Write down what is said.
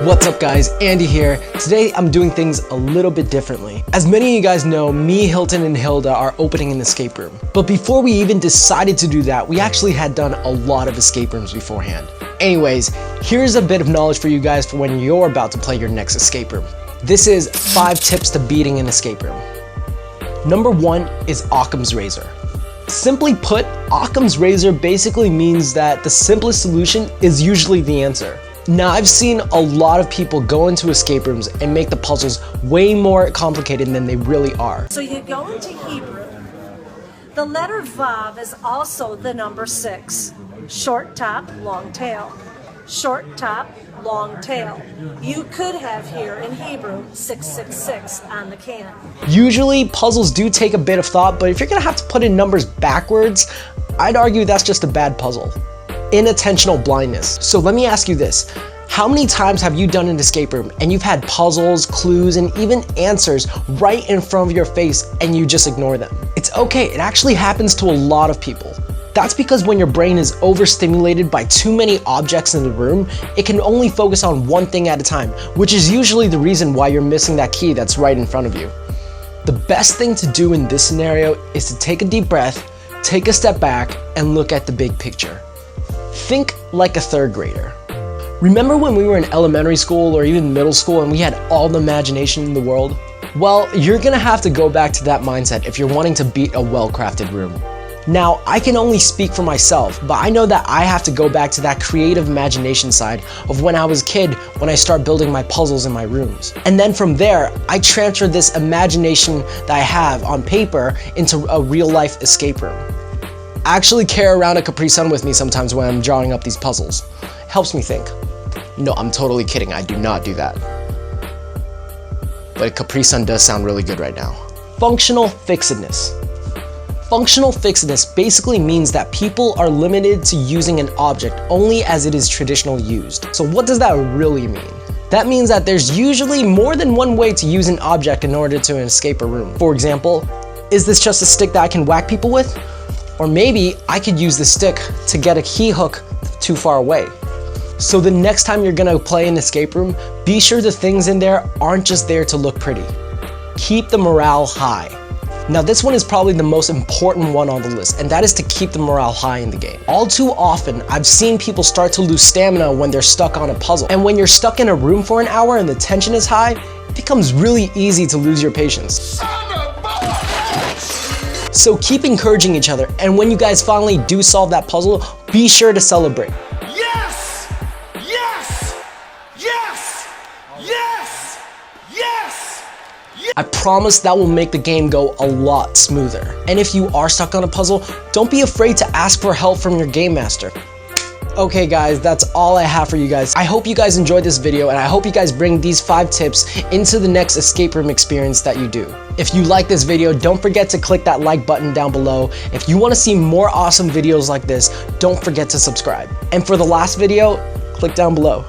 What's up guys, Andy here. Today I'm doing things a little bit differently. As many of you guys know, me, Hilton, and Hilda are opening an escape room. But before we even decided to do that, we actually had done a lot of escape rooms beforehand. Anyways, here's a bit of knowledge for you guys for when you're about to play your next escape room. This is 5 tips to beating an escape room. Number 1 is Occams Razor. Simply put, Occams Razor basically means that the simplest solution is usually the answer. Now, I've seen a lot of people go into escape rooms and make the puzzles way more complicated than they really are. So you go into Hebrew. The letter Vav is also the number 6. Short top, long tail. Short top, long tail. You could have here in Hebrew 666 on the can. Usually, puzzles do take a bit of thought, but if you're gonna have to put in numbers backwards, I'd argue that's just a bad puzzle. Inattentional blindness. So let me ask you this. How many times have you done an escape room and you've had puzzles, clues, and even answers right in front of your face and you just ignore them? It's okay, it actually happens to a lot of people. That's because when your brain is overstimulated by too many objects in the room, it can only focus on one thing at a time, which is usually the reason why you're missing that key that's right in front of you. The best thing to do in this scenario is to take a deep breath, take a step back, and look at the big picture. Think like a 3rd grader. Remember when we were in elementary school or even middle school and we had all the imagination in the world? Well, you're gonna have to go back to that mindset if you're wanting to beat a well-crafted room. Now, I can only speak for myself, but I know that I have to go back to that creative imagination side of when I was a kid when I start building my puzzles in my rooms. And then from there, I transfer this imagination that I have on paper into a real-life escape room. I actually carry around a Capri Sun with me sometimes when I'm drawing up these puzzles. Helps me think. No, I'm totally kidding, I do not do that. But a Capri Sun does sound really good right now. Functional fixedness. Functional fixedness basically means that people are limited to using an object only as it is traditionally used. So what does that really mean? That means that there's usually more than one way to use an object in order to escape a room. For example, is this just a stick that I can whack people with? Or maybe I could use the stick to get a key hook too far away. So the next time you're gonna play an escape room, be sure the things in there aren't just there to look pretty. Keep the morale high. Now this one is probably the most important one on the list, and that is to keep the morale high in the game. All too often, I've seen people start to lose stamina when they're stuck on a puzzle. And when you're stuck in a room for an hour and the tension is high, it becomes really easy to lose your patience. So keep encouraging each other, and when you guys finally do solve that puzzle, be sure to celebrate. Yes! Yes! Yes! Yes! Yes! I promise that will make the game go a lot smoother. And if you are stuck on a puzzle, don't be afraid to ask for help from your game master. Okay guys, that's all I have for you guys. I hope you guys enjoyed this video, and I hope you guys bring these 5 tips into the next escape room experience that you do. If you like this video, don't forget to click that like button down below. If you want to see more awesome videos like this, don't forget to subscribe. And for the last video, click down below.